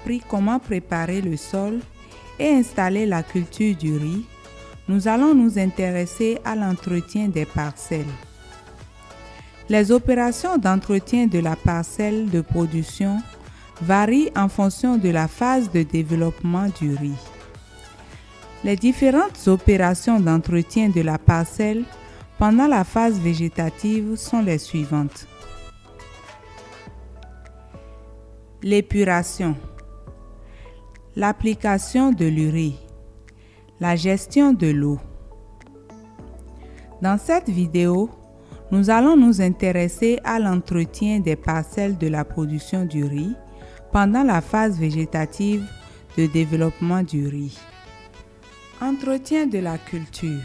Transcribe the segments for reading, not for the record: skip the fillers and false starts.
appris comment préparer le sol et installer la culture du riz, nous allons nous intéresser à l'entretien des parcelles. Les opérations d'entretien de la parcelle de production varient en fonction de la phase de développement du riz. Les différentes opérations d'entretien de la parcelle pendant la phase végétative sont les suivantes. L'épuration, l'application de l'urée, la gestion de l'eau. Dans cette vidéo, nous allons nous intéresser à l'entretien des parcelles de la production du riz pendant la phase végétative de développement du riz. Entretien de la culture.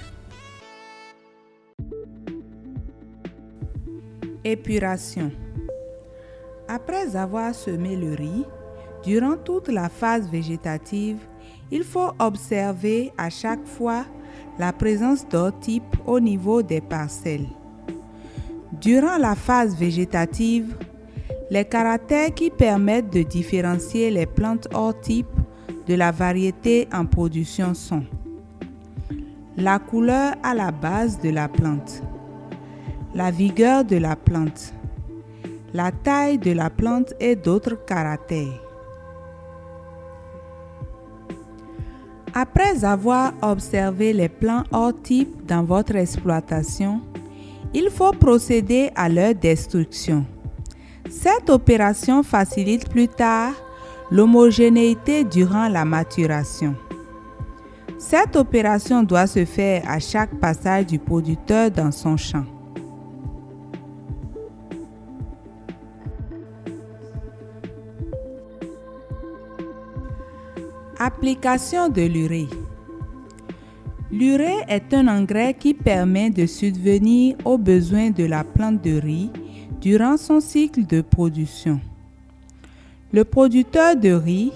Épuration. Après avoir semé le riz, durant toute la phase végétative, il faut observer à chaque fois la présence d'hors type au niveau des parcelles. Durant la phase végétative, les caractères qui permettent de différencier les plantes hors type de la variété en production sont la couleur à la base de la plante, la vigueur de la plante, la taille de la plante et d'autres caractères. Après avoir observé les plants hors type dans votre exploitation, il faut procéder à leur destruction. Cette opération facilite plus tard l'homogénéité durant la maturation. Cette opération doit se faire à chaque passage du producteur dans son champ. Application de l'urée. L'urée est un engrais qui permet de subvenir aux besoins de la plante de riz durant son cycle de production. Le producteur de riz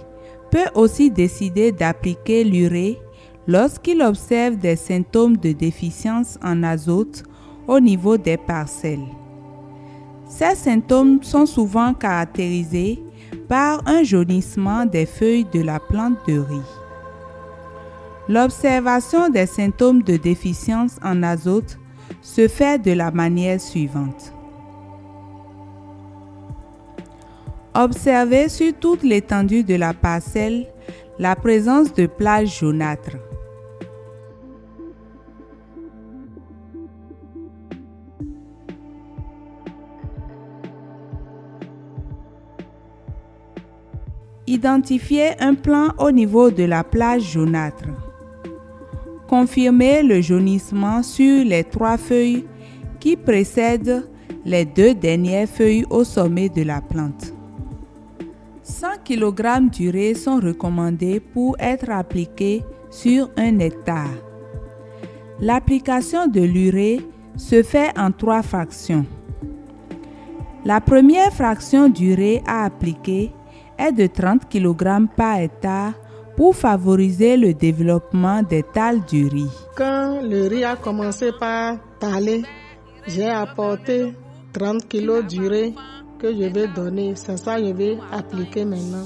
peut aussi décider d'appliquer l'urée lorsqu'il observe des symptômes de déficience en azote au niveau des parcelles. Ces symptômes sont souvent caractérisés par un jaunissement des feuilles de la plante de riz. L'observation des symptômes de déficience en azote se fait de la manière suivante. Observez sur toute l'étendue de la parcelle la présence de plaques jaunâtres. Identifiez un plan au niveau de la plaque jaunâtre. Confirmez le jaunissement sur les 3 feuilles qui précèdent les 2 dernières feuilles au sommet de la plante. 100 kg d'urée sont recommandés pour être appliqués sur 1 hectare. L'application de l'urée se fait en 3 fractions. La première fraction d'urée à appliquer est de 30 kg par hectare pour favoriser le développement des tales du riz. Quand le riz a commencé par taler, j'ai apporté 30 kg d'urée que je vais donner. C'est ça que je vais appliquer maintenant.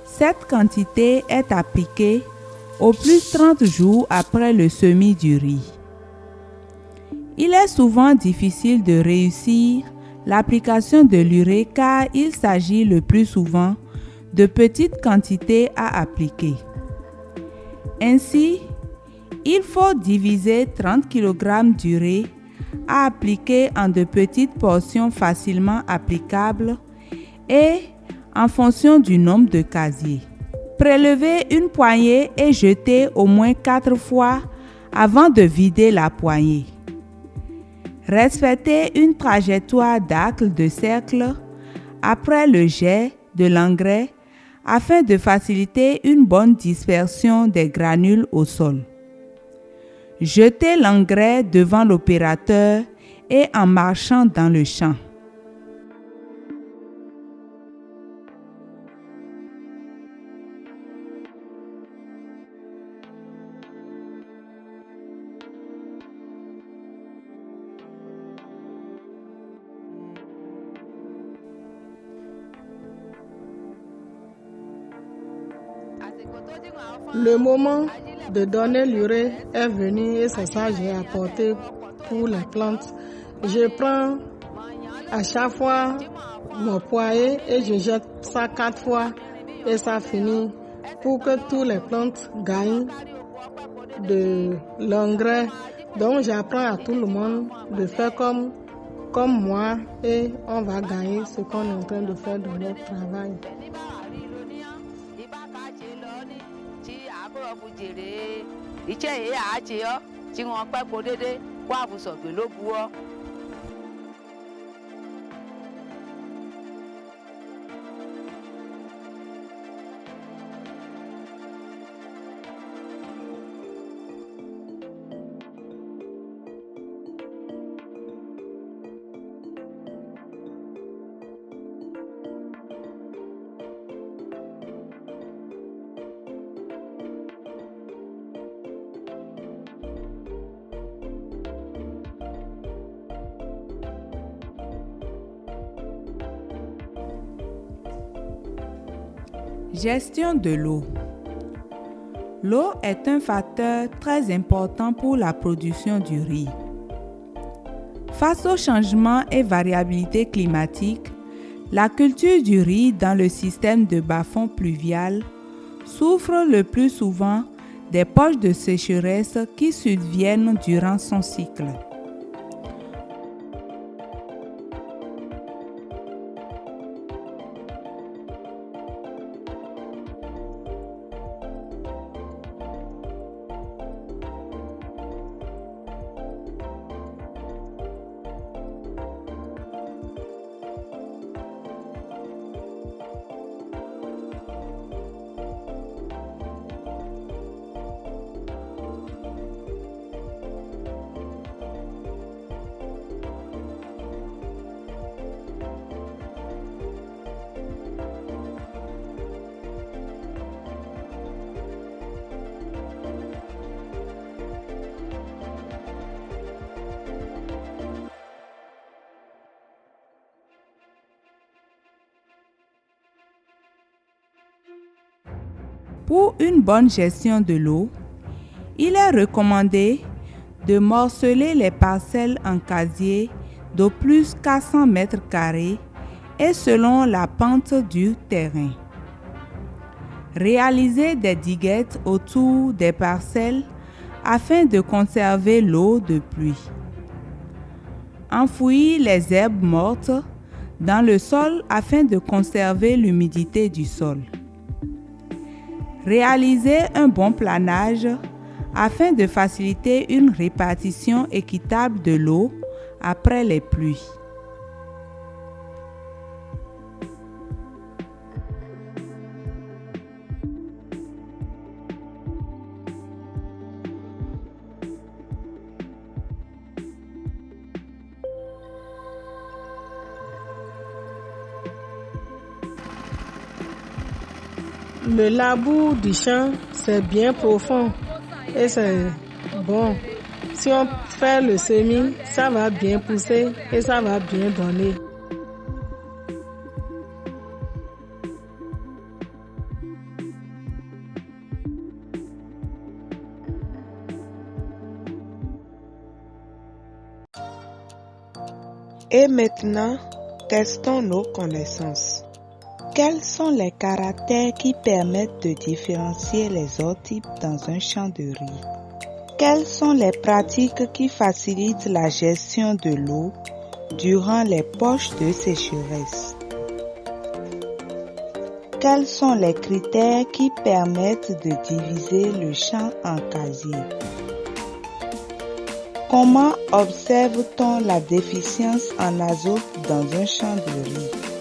Cette quantité est appliquée au plus 30 jours après le semis du riz. Il est souvent difficile de réussir l'application de l'urée car il s'agit le plus souvent de petites quantités à appliquer. Ainsi, il faut diviser 30 kg d'urée à appliquer en de petites portions facilement applicables et en fonction du nombre de casiers. Prélevez une poignée et jetez au moins 4 fois avant de vider la poignée. Respectez une trajectoire d'arc de cercle après le jet de l'engrais afin de faciliter une bonne dispersion des granules au sol. Jetez l'engrais devant l'opérateur et en marchant dans le champ. Le moment de donner l'urée est venu et c'est ça que j'ai apporté pour les plantes. Je prends à chaque fois mon poirier et je jette ça 4 fois et ça finit pour que toutes les plantes gagnent de l'engrais. Donc j'apprends à tout le monde de faire comme moi et on va gagner ce qu'on est en train de faire dans notre travail. Gestion de l'eau. L'eau est un facteur très important pour la production du riz. Face aux changements et variabilités climatiques, la culture du riz dans le système de bas-fond pluvial souffre le plus souvent des poches de sécheresse qui surviennent durant son cycle. Pour une bonne gestion de l'eau, il est recommandé de morceler les parcelles en casier d'au plus 400 m² et selon la pente du terrain. Réaliser des diguettes autour des parcelles afin de conserver l'eau de pluie. Enfouir les herbes mortes dans le sol afin de conserver l'humidité du sol. Réaliser un bon planage afin de faciliter une répartition équitable de l'eau après les pluies. Le labour du champ, c'est bien profond et c'est bon. Si on fait le semis, ça va bien pousser et ça va bien donner. Et maintenant, testons nos connaissances. Quels sont les caractères qui permettent de différencier les autres types dans un champ de riz? Quelles sont les pratiques qui facilitent la gestion de l'eau durant les poches de sécheresse? Quels sont les critères qui permettent de diviser le champ en casiers? Comment observe-t-on la déficience en azote dans un champ de riz?